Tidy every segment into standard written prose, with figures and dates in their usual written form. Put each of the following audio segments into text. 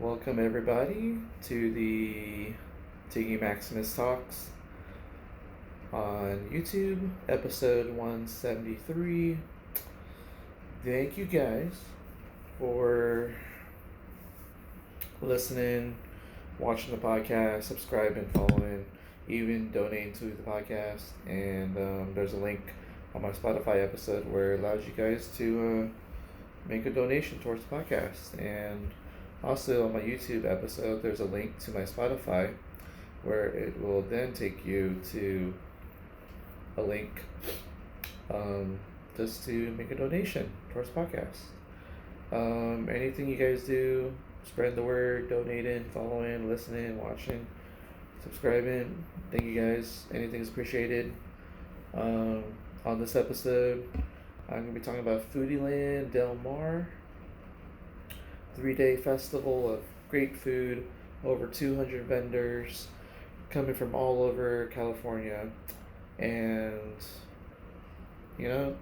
Welcome everybody to the Tiggy Maximus Talks on YouTube, episode 173. Thank you guys for listening, watching the podcast, subscribing, following, even donating to the podcast. And there's a link on my Spotify episode where it allows you guys to make a donation towards the podcast. And also on my YouTube episode, there's a link to my Spotify where it will then take you to a link just to make a donation towards the podcast. Anything you guys do, spread the word, donating, following, listening, watching, subscribing. Thank you guys. Anything's appreciated. On this episode, I'm going to be talking about Foodieland Del Mar. 3-day festival of great food, over 200 vendors coming from all over California. And, you know,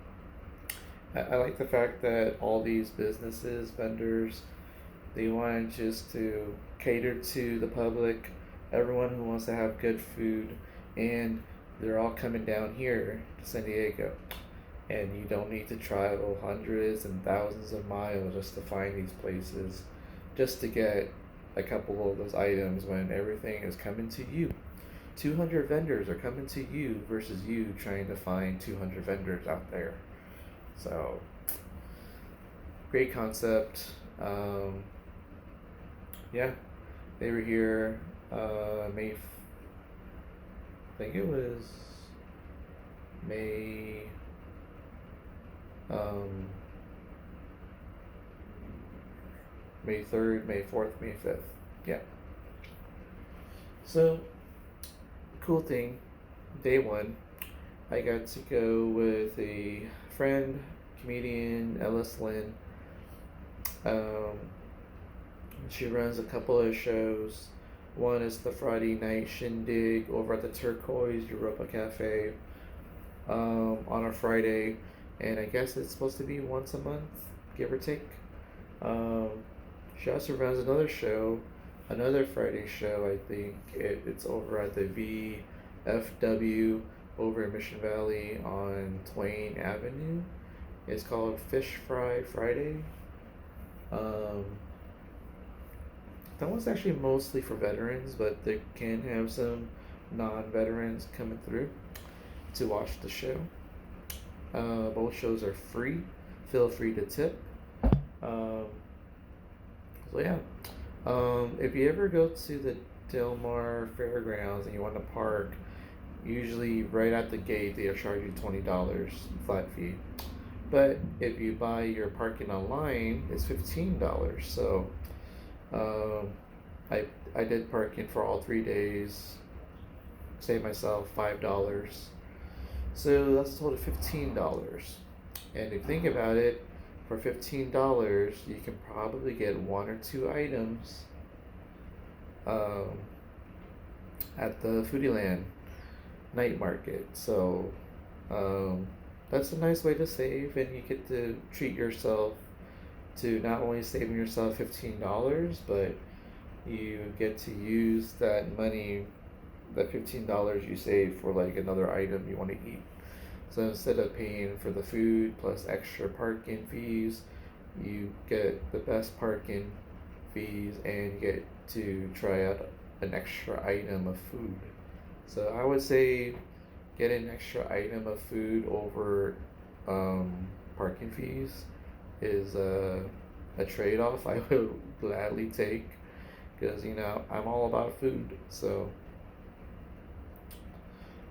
I like the fact that all these businesses, vendors, they want just to cater to the public, everyone who wants to have good food, and they're all coming down here to San Diego. And you don't need to travel hundreds and thousands of miles just to find these places, just to get a couple of those items when everything is coming to you. 200 vendors are coming to you versus you trying to find 200 vendors out there. So, great concept. Yeah, they were here May, I think it was May May 3rd, May 4th, May 5th. Yeah. So, cool thing, day one, I got to go with a friend, comedian, Ellis Lynn. She runs a couple of shows. One is the Friday night shindig over at the Turquoise Europa Cafe on a Friday. And I guess it's supposed to be once a month, give or take. She also runs another show, another Friday show, I think. It's over at the VFW over in Mission Valley on Twain Avenue. It's called Fish Fry Friday. That one's actually mostly for veterans, but they can have some non-veterans coming through to watch the show. Both shows are free. Feel free to tip. So yeah. If you ever go to the Del Mar Fairgrounds and you want to park, usually right at the gate they'll charge you $20 flat fee. But if you buy your parking online, it's $15. So I did parking for all 3 days. Saved myself $5. So that's a total of $15. And if you think about it, for $15, you can probably get one or two items at the Foodieland night market. So that's a nice way to save, and you get to treat yourself to not only saving yourself $15, but you get to use that money, that $15 you save, for like another item you want to eat. So instead of paying for the food plus extra parking fees, you get the best parking fees and you get to try out an extra item of food. So I would say get an extra item of food over parking fees is a trade-off I would gladly take, because I'm all about food. So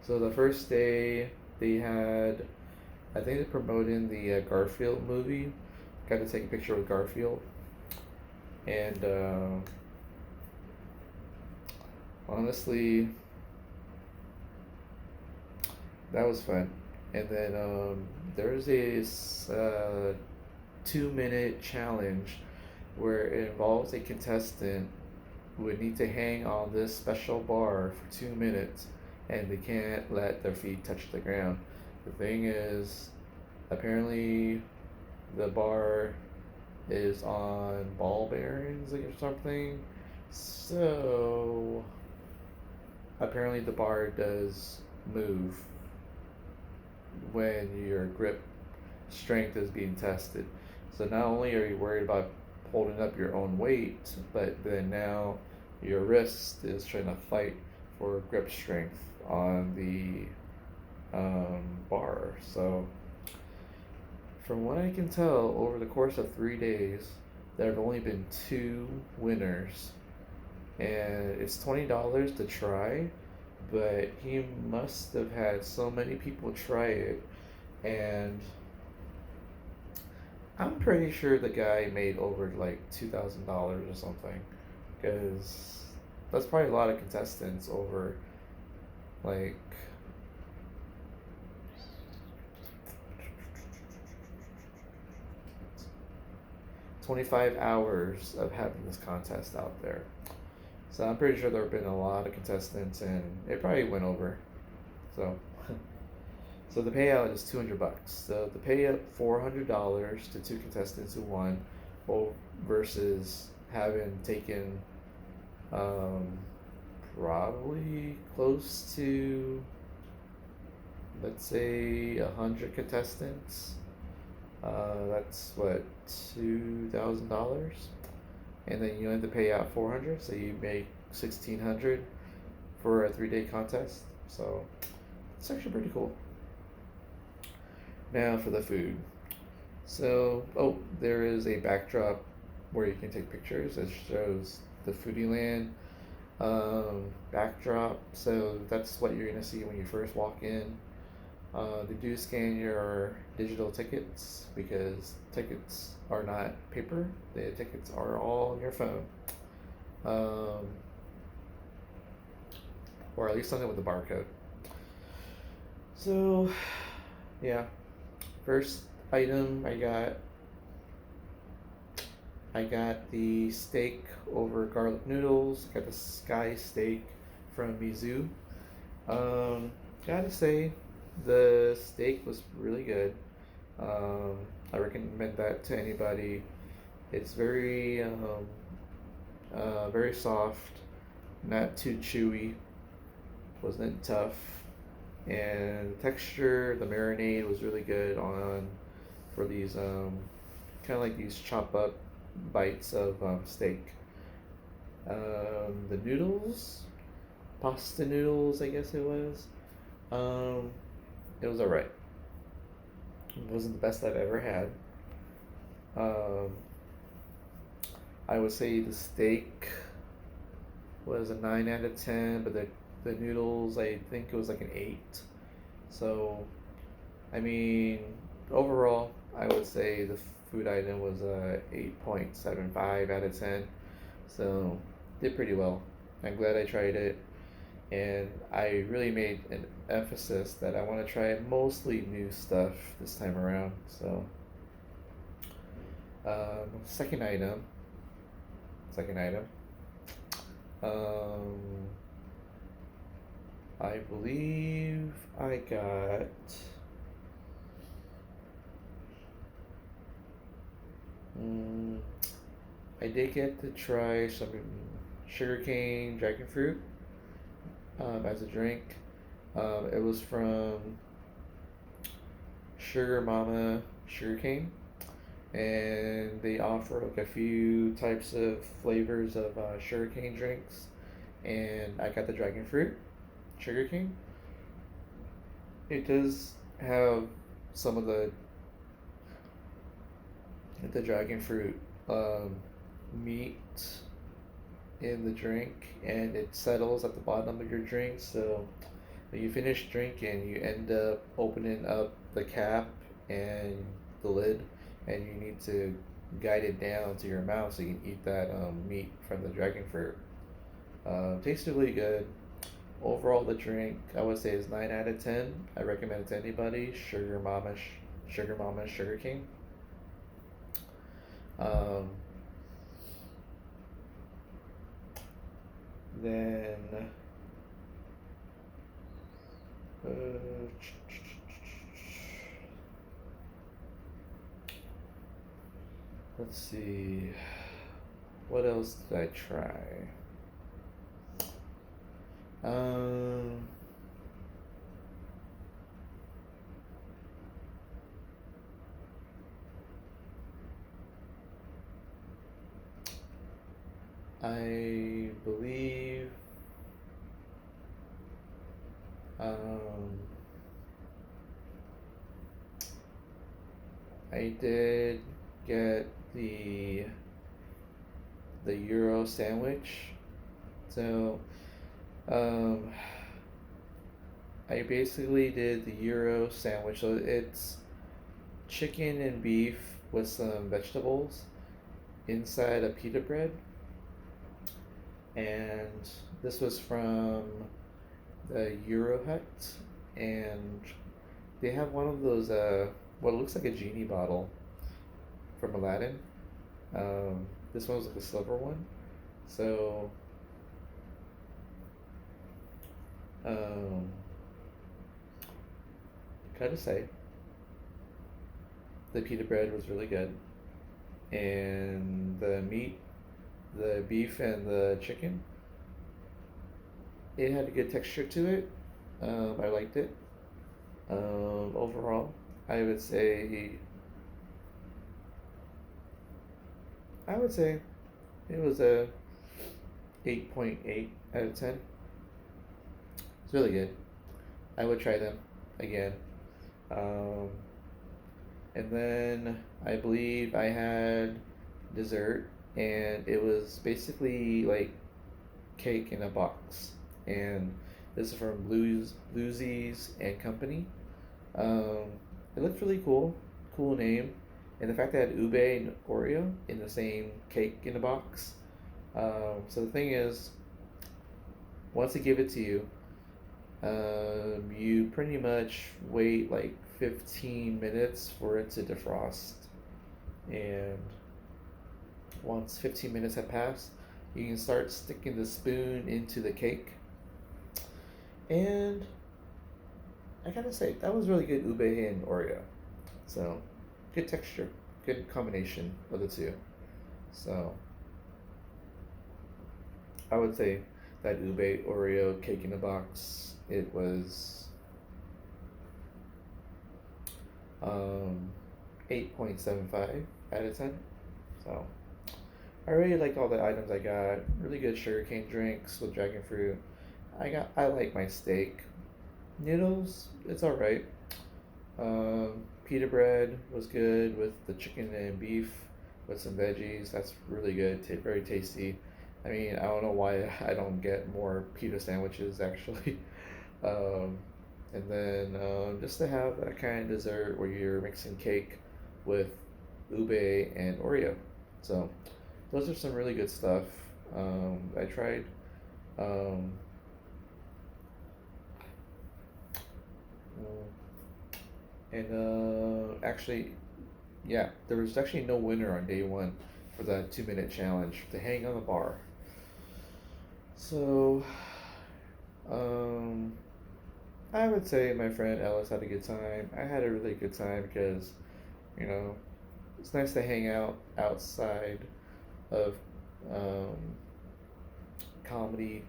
the first day they had, I think they're promoting the Garfield movie. Got to take a picture with Garfield. And honestly, that was fun. And then there's this 2-minute challenge where it involves a contestant who would need to hang on this special bar for 2 minutes, and they can't let their feet touch the ground. The thing is, apparently the bar is on ball bearings seconds or something. So apparently the bar does move when your grip strength is being tested. So not only are you worried about holding up your own weight, but then now your wrist is trying to fight for grip strength on the bar. So from what I can tell, over the course of 3 days, there have only been two winners, and it's $20 to try. But he must have had so many people try it, and I'm pretty sure the guy made over like $2,000 or something, because that's probably a lot of contestants over like 25 hours of having this contest out there. So I'm pretty sure there have been a lot of contestants, and it probably went over. So, so the payout is $200. So the pay up $400 to two contestants who won, versus having taken um, probably close to, let's say, 100 contestants. That's what, $2,000, and then you have to pay out 400, so you make 1,600 for a 3 day contest. So it's actually pretty cool. Now for the food. So, there is a backdrop where you can take pictures that shows the Foodie Land backdrop. So that's what you're gonna see when you first walk in. They do scan your digital tickets, because tickets are not paper. The tickets are all on your phone, or at least something with a barcode. So, yeah. First item I got the steak over garlic noodles. I got the sky steak from Mizu. Gotta say, the steak was really good. I recommend that to anybody. It's very soft, not too chewy, wasn't tough, and the texture, the marinade was really good on for these kind of like these chop up bites of steak. The noodles, pasta noodles, I guess it was. Um, it was alright. It wasn't the best I've ever had. Um, I would say the steak was a 9 out of 10, but the noodles, I think it was like an 8. So, I mean, overall, I would say the food item was a 8.75 out of 10. So, did pretty well. I'm glad I tried it, and I really made an emphasis that I want to try mostly new stuff this time around. So, second item. Um, I believe I got. Mm, I did get to try some sugarcane dragon fruit as a drink. It was from Sugar Mama Sugarcane, and they offer like a few types of flavors of sugarcane drinks, and I got the dragon fruit sugarcane. It does have some of the dragon fruit um, meat in the drink, and it settles at the bottom of your drink. So when you finish drinking, you end up opening up the cap and the lid, and you need to guide it down to your mouth so you can eat that meat from the dragon fruit. Tastes really good. Overall, the drink I would say is 9 out of 10. I recommend it to anybody. Sugar Mama Sugar King. Um, then uh, let's see. What else did I try? Um, I believe um, I did get the Euro sandwich. So um, I basically did the Euro sandwich. So it's chicken and beef with some vegetables inside a pita bread, and this was from the Euro Hut, and they have one of those what looks like a genie bottle from Aladdin. This one was like a silver one, so um, gotta say the pita bread was really good, and the meat, the beef and the chicken, it had a good texture to it. I liked it. Overall, I would say I would say it was a 8.8 out of 10. It's really good. I would try them again. Um, and then I believe I had dessert, and it was basically like cake in a box. And this is from Bluesies and Company. Um, it looked really cool, cool name, and the fact that it had ube and Oreo in the same cake in a box. So the thing is, once they give it to you, you pretty much wait like 15 minutes for it to defrost, and once 15 minutes have passed, you can start sticking the spoon into the cake. And I gotta say, that was really good ube and Oreo. So, good texture, good combination of the two. So, I would say that ube Oreo cake in a box, it was um, 8.75 out of 10. So, I really liked all the items I got. Really good sugarcane drinks with dragon fruit. I like my steak. Noodles, it's all right. Pita bread was good with the chicken and beef with some veggies. That's really good. Very tasty. I mean, I don't know why I don't get more pita sandwiches actually. um, and then just to have that kind of dessert where you're mixing cake with ube and Oreo. So those are some really good stuff. I tried. Um, and actually, yeah, there was actually no winner on day one for that 2 minute challenge to hang on the bar. So, um, I would say my friend Ellis had a good time. I had a really good time because, you know, it's nice to hang out outside of um, comedy,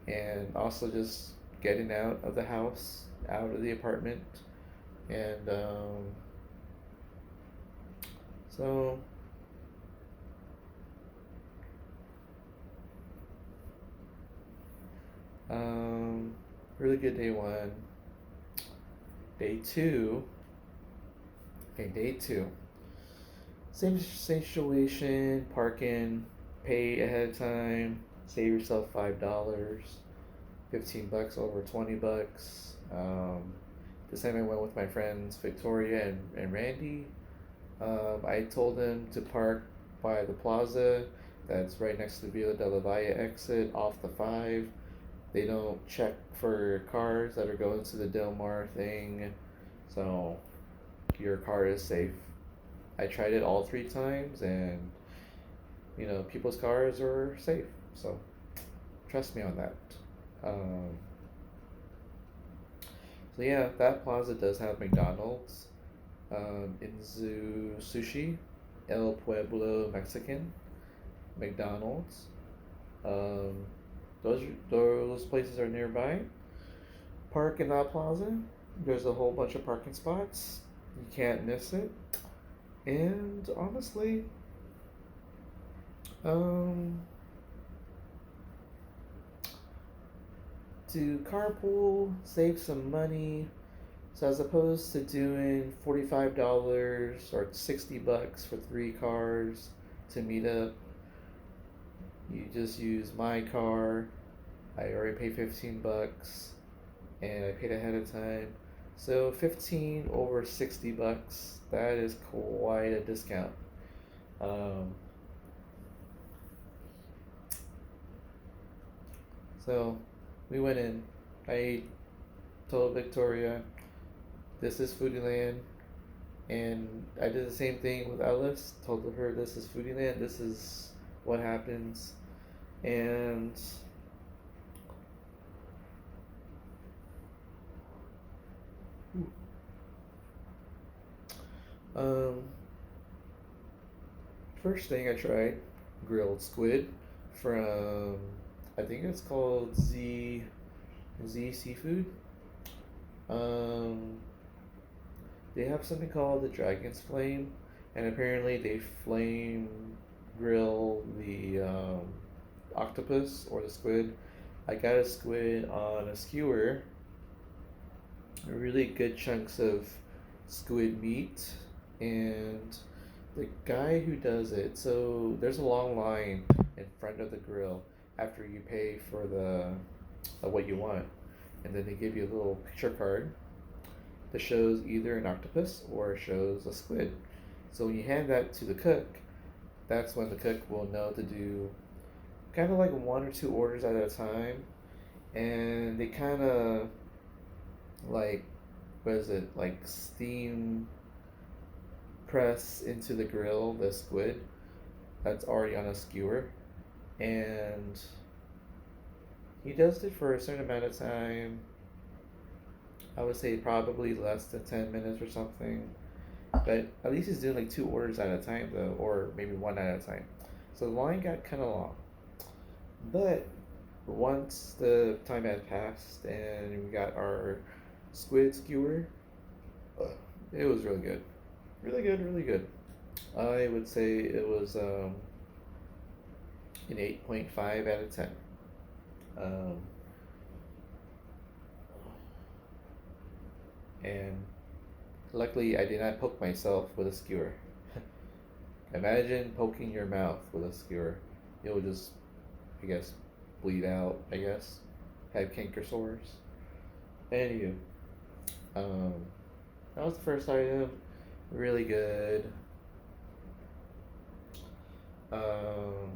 and also just getting out of the house, out of the apartment, and so um, really good day one. Day two, okay, day two. Same situation, parking, pay ahead of time, save yourself $5, $15 over $20. This time I went with my friends Victoria and Randy. I told them to park by the plaza that's right next to the Villa de la Valle exit off the 5. They don't check for cars that are going to the Del Mar thing, so your car is safe. I tried it all 3 times, and people's cars are safe. So trust me on that. Um, so yeah, that plaza does have McDonald's, Inzu Sushi, El Pueblo Mexican, McDonald's. Um, those places are nearby. Park in that plaza. There's a whole bunch of parking spots. You can't miss it. And honestly, um, to carpool, save some money. So as opposed to doing $45 or $60 for 3 cars to meet up, you just use my car. I already paid $15 and I paid ahead of time. So 15 over $60, that is quite a discount. Um, so we went in. I told Victoria, this is Foodieland. And I did the same thing with Alice. Told her this is Foodieland. This is what happens. And um, first thing I tried grilled squid from, I think it's called Z Seafood. Um, they have something called the Dragon's Flame, and apparently they flame grill the octopus or the squid. I got a squid on a skewer, really good chunks of squid meat, and the guy who does it, so there's a long line in front of the grill after you pay for the what you want, and then they give you a little picture card that shows either an octopus or shows a squid. So when you hand that to the cook, that's when the cook will know to do kind of like 1 or 2 orders at a time, and they kind of like, what is it, like steam press into the grill the squid that's already on a skewer, and he does it for a certain amount of time. I would say probably less than 10 minutes or something, but at least he's doing like 2 orders at a time though, or maybe one at a time. So the line got kind of long, but once the time had passed and we got our squid skewer, it was really good, really good, really good. I would say it was an 8.5 out of 10. Um, and luckily, I did not poke myself with a skewer. Imagine poking your mouth with a skewer. It will just, I guess, bleed out, I guess. Have canker sores. Anywho, um, that was the first item. Really good. Um,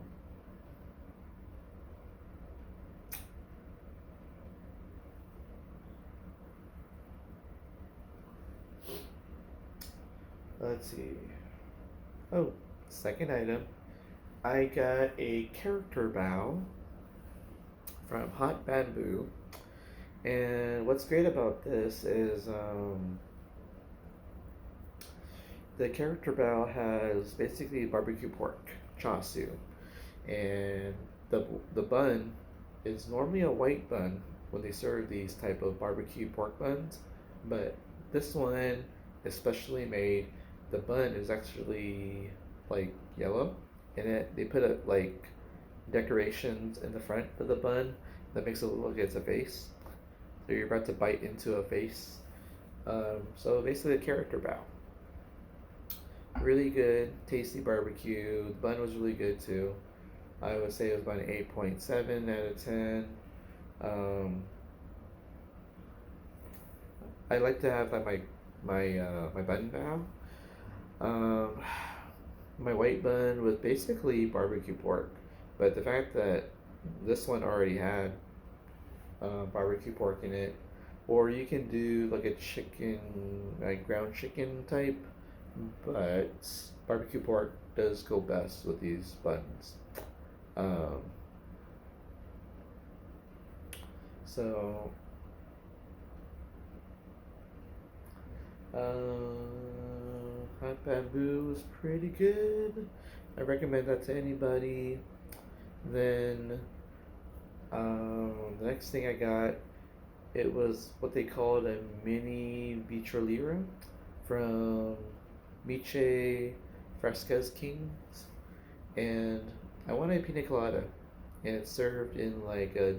let's see. Oh, second item. I got a character bow from Hot Bamboo. And what's great about this is the character bow has basically barbecue pork, chasu, and the bun is normally a white bun when they serve these type of barbecue pork buns, but this one is specially made. The bun is actually like yellow, and they put a like decorations in the front of the bun that makes it look like it's a face. So you're about to bite into a face. So basically a character bow. Really good, tasty barbecue. The bun was really good too. I would say it was about an 8.7 out of 10. Um, I like to have like my bun bow. Um, my white bun was basically barbecue pork, but the fact that this one already had barbecue pork in it, or you can do like a chicken, like ground chicken type, but barbecue pork does go best with these buns. Um, so, Hot Bamboo is pretty good. I recommend that to anybody. Then the next thing I got, it was what they called a mini Bicholira from Miche Fresquez Kings, and I wanted a pina colada, and it's served in like a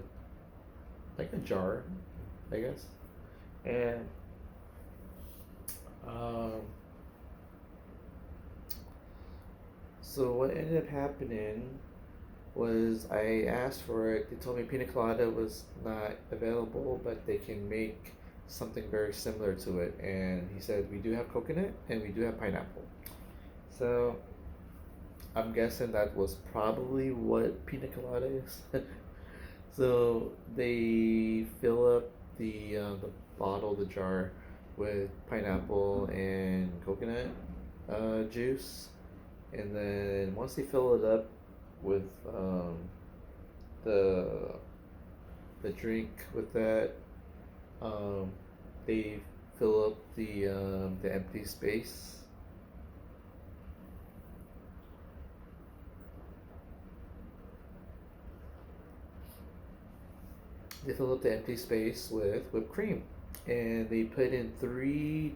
jar, I guess. And um, so what ended up happening was I asked for it. They told me pina colada was not available, but they can make something very similar to it. And he said we do have coconut and we do have pineapple. So I'm guessing that was probably what pina colada is. So they fill up the bottle, the jar, with pineapple and coconut juice, and then once they fill it up with the the drink with that, um, they fill up the empty space. They fill up the empty space with whipped cream, and they put in three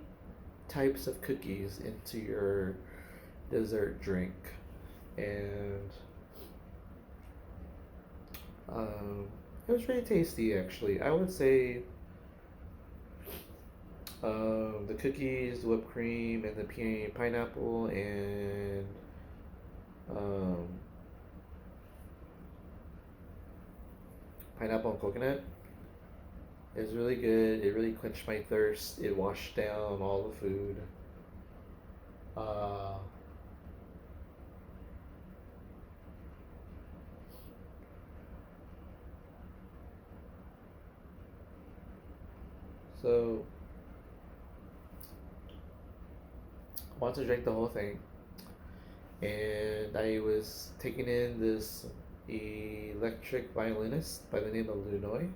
types of cookies into your dessert drink, and um, it was really tasty actually. I would say the cookies, the whipped cream, and the pineapple and um, pineapple and coconut is really good. It really quenched my thirst. It washed down all the food. Uh, so I wanted to drink the whole thing, and I was taking in this electric violinist by the name of Lunoy.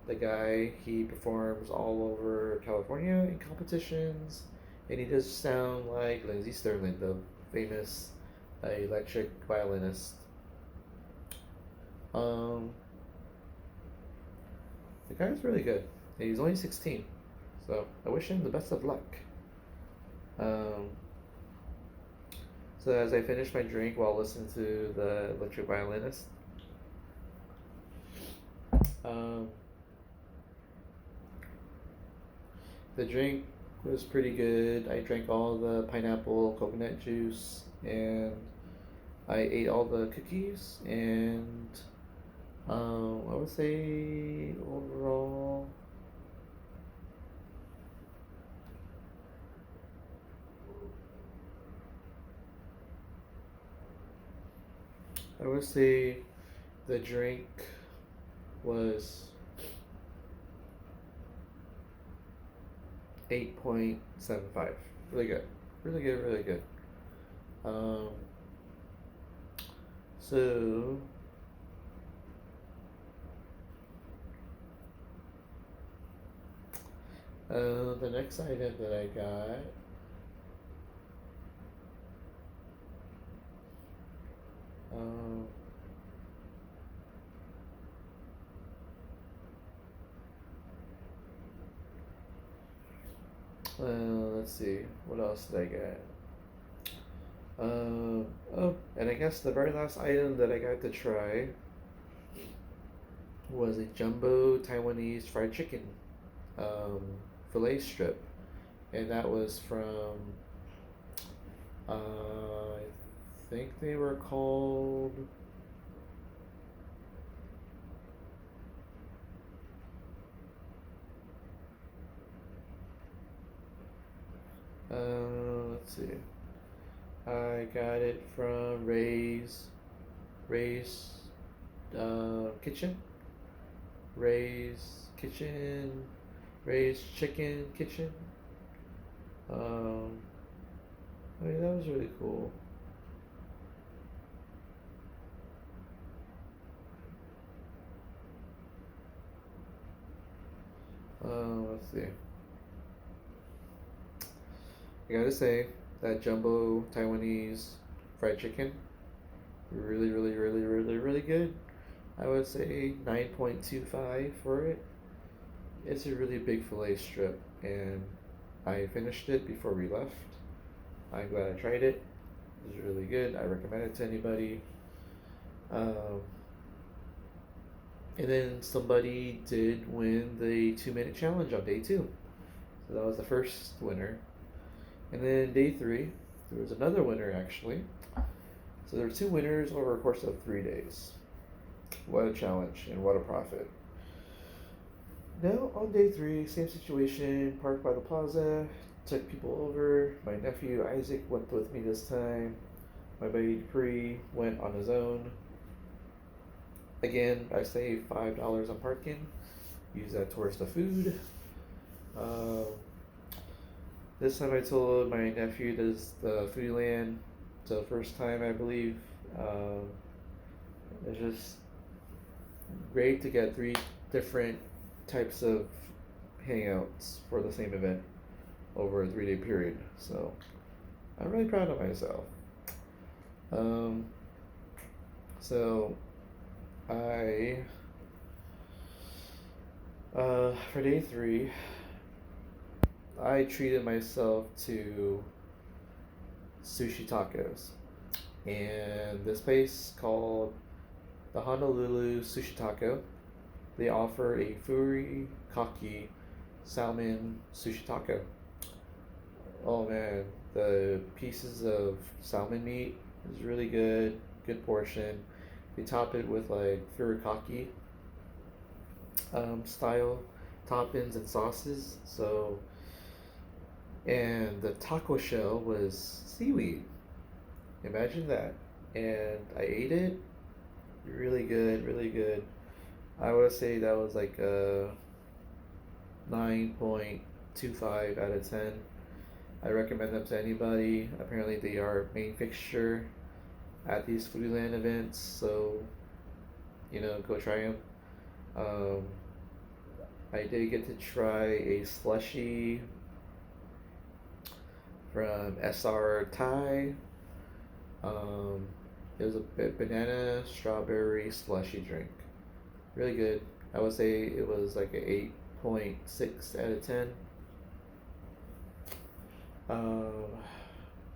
The guy, he performs all over California in competitions, and he does sound like Lindsey Sterling, the famous electric violinist. Um, the guy's really good, and he's only 16, so I wish him the best of luck. Um, so as I finished my drink while listening to the electric violinist, um, the drink was pretty good. I drank all the pineapple coconut juice, and I ate all the cookies, and I would say overall, I would say the drink was 8.75. Really good. Really good, really good. Um, so, the next item that I got, um, let's see, what else did I get? Oh, and I guess the very last item that I got to try was a jumbo Taiwanese fried chicken um, fillet strip, and that was from I think they were called. Let's see. I got it from Ray's Kitchen, Ray's Kitchen, Ray's Chicken Kitchen. Um, I mean that was really cool. Let's see. I gotta say that jumbo Taiwanese fried chicken Really, really, really, really, really good. I would say 9.25 for it. It's a really big fillet strip, and I finished it before we left. I'm glad I tried it. It was really good. I recommend it to anybody. Um, and then somebody did win the 2 minute challenge on day two. So that was the first winner. And then day three, there was another winner actually. So there were two winners over a course of 3 days. What a challenge and what a profit. Now on day three, same situation, parked by the plaza, took people over. My nephew Isaac went with me this time. My buddy Dupree went on his own. Again, I saved $5 on parking. Use that towards the food. Um, this time I told my nephew does the foodie land. So first time I believe. It's just great to get three different types of hangouts for the same event over a 3 day period. So I'm really proud of myself. Um, so I for day three, I treated myself to sushi tacos, and this place called the Honolulu Sushi Taco. They offer a furikake salmon sushi taco. Oh man, the pieces of salmon meat is really good, good portion. They top it with like furikake style toppings and sauces. So, and the taco shell was seaweed. Imagine that. And I ate it. Really good, really good. I would say that was like a 9.25 out of 10. I recommend them to anybody. Apparently, they are main fixture at these Foodland events, so go try them. Um, I did get to try a slushy from SR Thai. It was a banana strawberry slushy drink. Really good. I would say it was like an 8.6 out of 10. Um,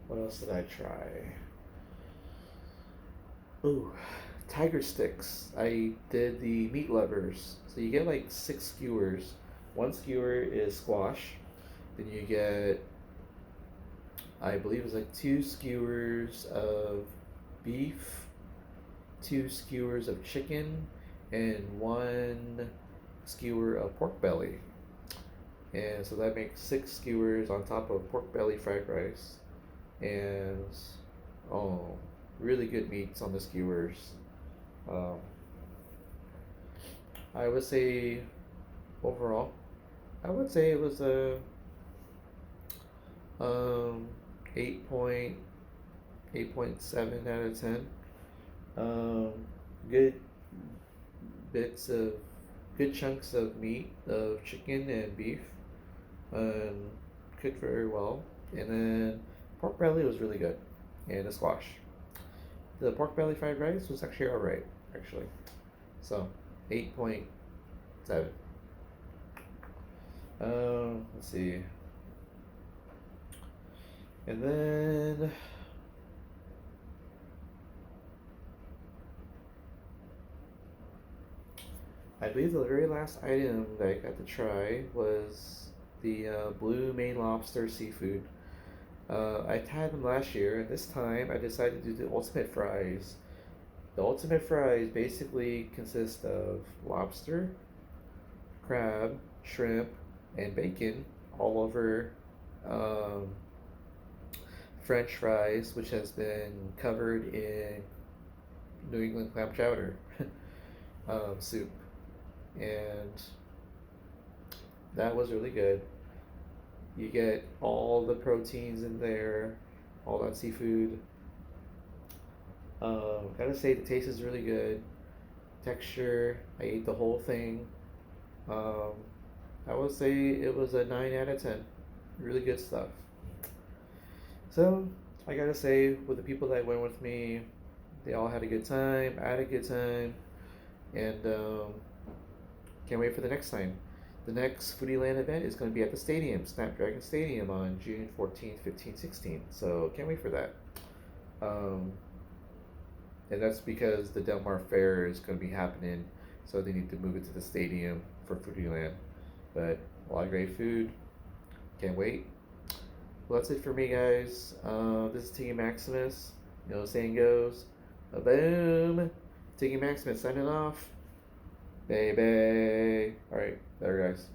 what else did I try? Ooh, tiger sticks. I did the meat lovers. So you get like 6 skewers. One skewer is squash. Then you get, I believe it was like 2 skewers of beef, 2 skewers of chicken, and 1 skewer of pork belly. And so that makes 6 skewers on top of pork belly fried rice. And oh, really good meats on the skewers. Um, I would say overall, I would say it was a um 8.7 out of 10. Um, good bits of good chunks of meat of chicken and beef, um, cooked very well. And then pork belly was really good, and the squash. The pork belly fried rice was actually alright, actually. So 8.7. Let's see. And then I believe the very last item that I got to try was the blue Maine lobster seafood. I had them last year, and this time I decided to do the ultimate fries. The ultimate fries basically consist of lobster, crab, shrimp, and bacon all over um, French fries, which has been covered in New England clam chowder soup, and that was really good. You get all the proteins in there, all that seafood. Gotta say, the taste is really good. Texture, I ate the whole thing. Um, I would say it was a 9 out of 10. Really good stuff. So, I gotta say, with the people that went with me, They all had a good time. I had a good time, and can't wait for the next time. The next Foodie Land event is going to be at the stadium, Snapdragon Stadium, on June 14th, 15th, 16th. So can't wait for that. Um, and that's because the Del Mar Fair is going to be happening, so they need to move it to the stadium for Foodie Land. But a lot of great food. Can't wait. Well, that's it for me, guys. This is Tiggy Maximus. You know what the saying goes? A boom. Tiggy Maximus signing off. Baby. Alright, there, guys.